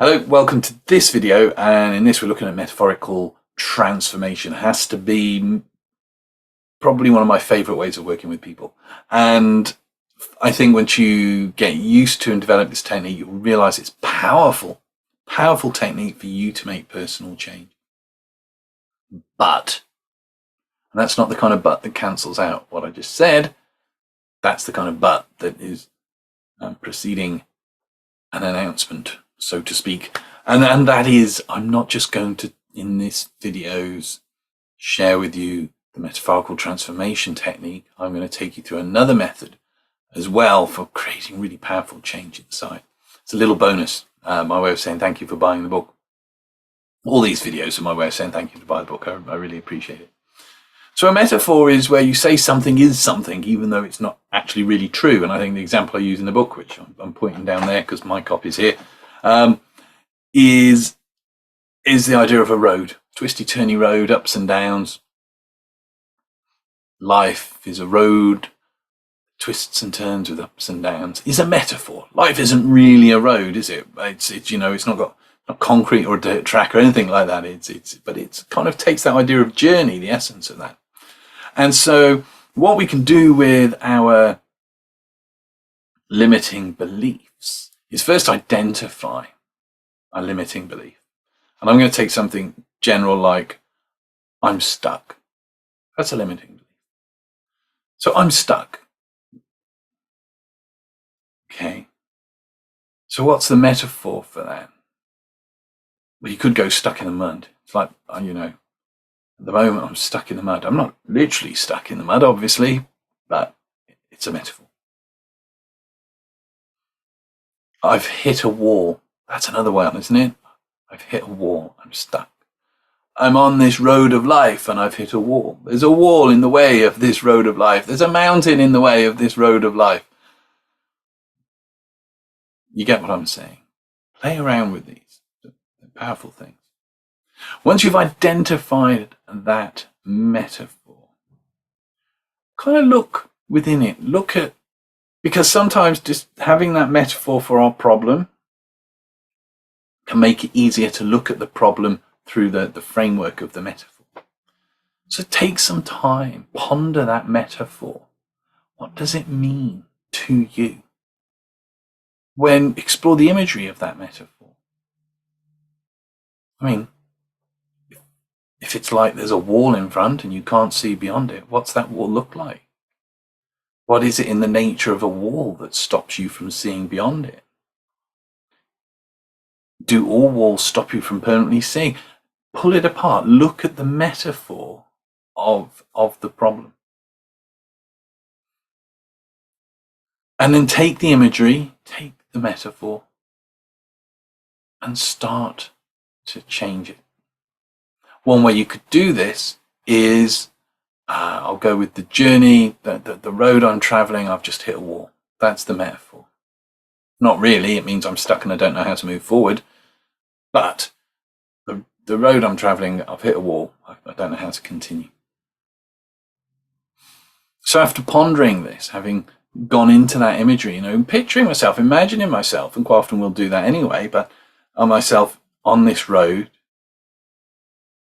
Hello, welcome to this video, and in this we're looking at metaphorical transformation. It has to be probably one of my favorite ways of working with people. And I think once you get used to and develop this technique, you'll realize it's powerful technique for you to make personal change. But, and that's not the kind of but that cancels out what I just said. That's the kind of but that is preceding an announcement, so to speak. And that is, I'm not just going to, in this videos, share with you the metaphorical transformation technique. I'm going to take you through another method as well for creating really powerful change inside. It's a little bonus, my way of saying thank you for buying the book. All these videos are my way of saying thank you to buy the book. I really appreciate it. So a metaphor is where you say something is something, even though it's not actually really true. And I think the example I use in the book, which I'm pointing down there because my copy's here, is the idea of a road, twisty, turny road, ups and downs. Life is a road, twists and turns with ups and downs. Is a metaphor. Life isn't really a road, is it? It's it's not concrete or a dirt track or anything like that. But it kind of takes that idea of journey, the essence of that. And so what we can do with our limiting beliefs is first identify a limiting belief. And I'm going to take something general like I'm stuck. That's a limiting belief. So I'm stuck. Okay. So what's the metaphor for that? Well, you could go stuck in the mud. It's like, at the moment I'm stuck in the mud. I'm not literally stuck in the mud, obviously, but it's a metaphor. I've hit a wall. That's another one, isn't it? I've hit a wall. I'm stuck. I'm on this road of life and I've hit a wall. There's a wall in the way of this road of life. There's a mountain in the way of this road of life. You get what I'm saying? Play around with these. They're powerful things. Once you've identified that metaphor, kind of look within it. Look at, because sometimes just having that metaphor for our problem can make it easier to look at the problem through the framework of the metaphor. So take some time, ponder that metaphor. What does it mean to you? Explore the imagery of that metaphor. I mean, if it's like there's a wall in front and you can't see beyond it, what's that wall look like? What is it in the nature of a wall that stops you from seeing beyond it? Do all walls stop you from permanently seeing? Pull it apart. Look at the metaphor of the problem. And then take the imagery, take the metaphor, and start to change it. One way you could do this is, I'll go with the journey, the road I'm traveling, I've just hit a wall. That's the metaphor. Not really, it means I'm stuck and I don't know how to move forward. But the road I'm traveling, I've hit a wall. I don't know how to continue. So after pondering this, having gone into that imagery, picturing myself, imagining myself, and quite often we'll do that anyway, but myself on this road,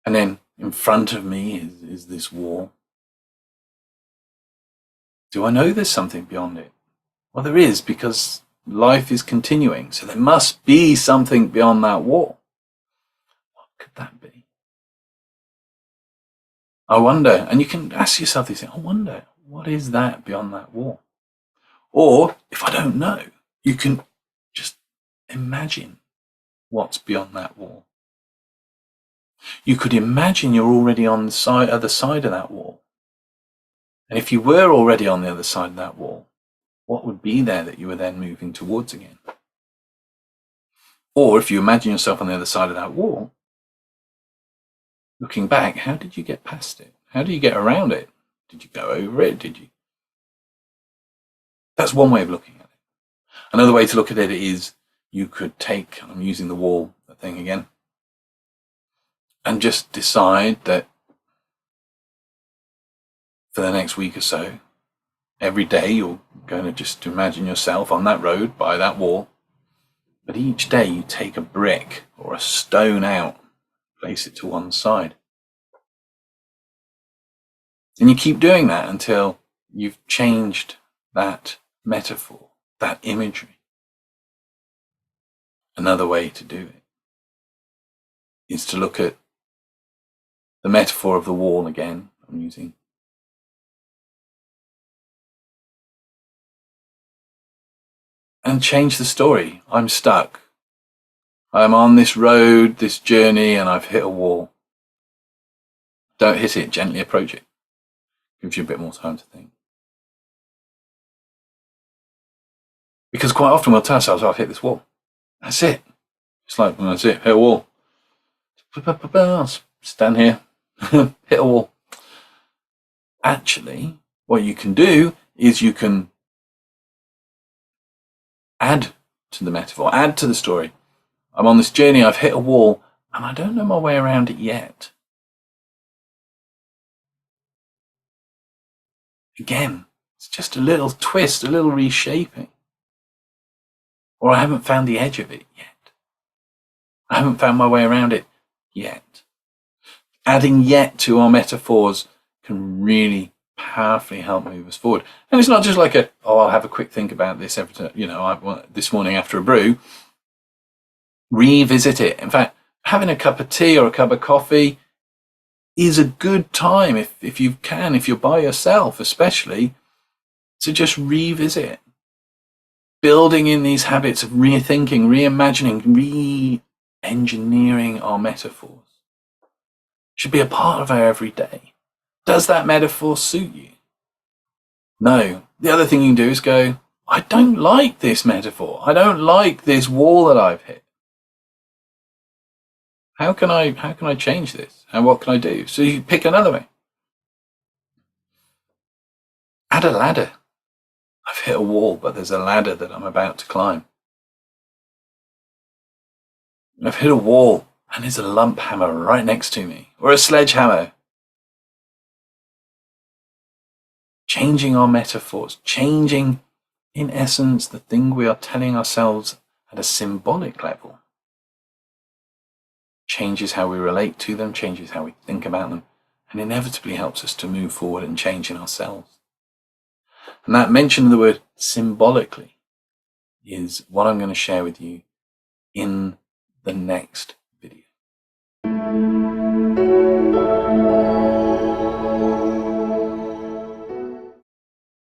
and then in front of me is this wall. Do I know there's something beyond it? Well, there is, because life is continuing, so there must be something beyond that wall. What could that be? I wonder, and you can ask yourself this thing, I wonder, what is that beyond that wall? Or, if I don't know, you can just imagine what's beyond that wall. You could imagine you're already on the other side of that wall. And if you were already on the other side of that wall, what would be there that you were then moving towards again? Or if you imagine yourself on the other side of that wall, looking back, how did you get past it? How do you get around it? Did you go over it? That's one way of looking at it. Another way to look at it is you could take, I'm using the wall thing again, and just decide that for the next week or so, every day you're going to just imagine yourself on that road by that wall, But each day you take a brick or a stone out, place it to one side. And you keep doing that until you've changed that metaphor, that imagery. Another way to do it is to look at the metaphor of the wall again. I'm using and change the story. I'm stuck. I'm on this road, this journey, and I've hit a wall. Don't hit it, gently approach it. Gives you a bit more time to think. Because quite often we'll tell ourselves, oh, I've hit this wall. That's it. It's like, well, that's it, hit a wall. I'll stand here, hit a wall. Actually, what you can do is you can add to the metaphor, add to the story. I'm on this journey, I've hit a wall, and I don't know my way around it yet. Again, it's just a little twist, a little reshaping. Or I haven't found the edge of it yet. I haven't found my way around it yet. Adding yet to our metaphors can really powerfully help move us forward. And it's not just like I'll have a quick think about this this morning after a brew. Revisit it. In fact, having a cup of tea or a cup of coffee is a good time, if you can, if you're by yourself especially, to just revisit. Building in these habits of rethinking, reimagining, re-engineering our metaphors should be a part of our everyday. Does that metaphor suit you? No. The other thing you can do is go, I don't like this metaphor. I don't like this wall that I've hit. How can I change this? And what can I do? So you pick another way. Add a ladder. I've hit a wall, but there's a ladder that I'm about to climb. I've hit a wall and there's a lump hammer right next to me, or a sledgehammer. Changing our metaphors, changing, in essence, the thing we are telling ourselves at a symbolic level. Changes how we relate to them, changes how we think about them, and inevitably helps us to move forward and change in ourselves. And that mention of the word symbolically is what I'm going to share with you in the next video.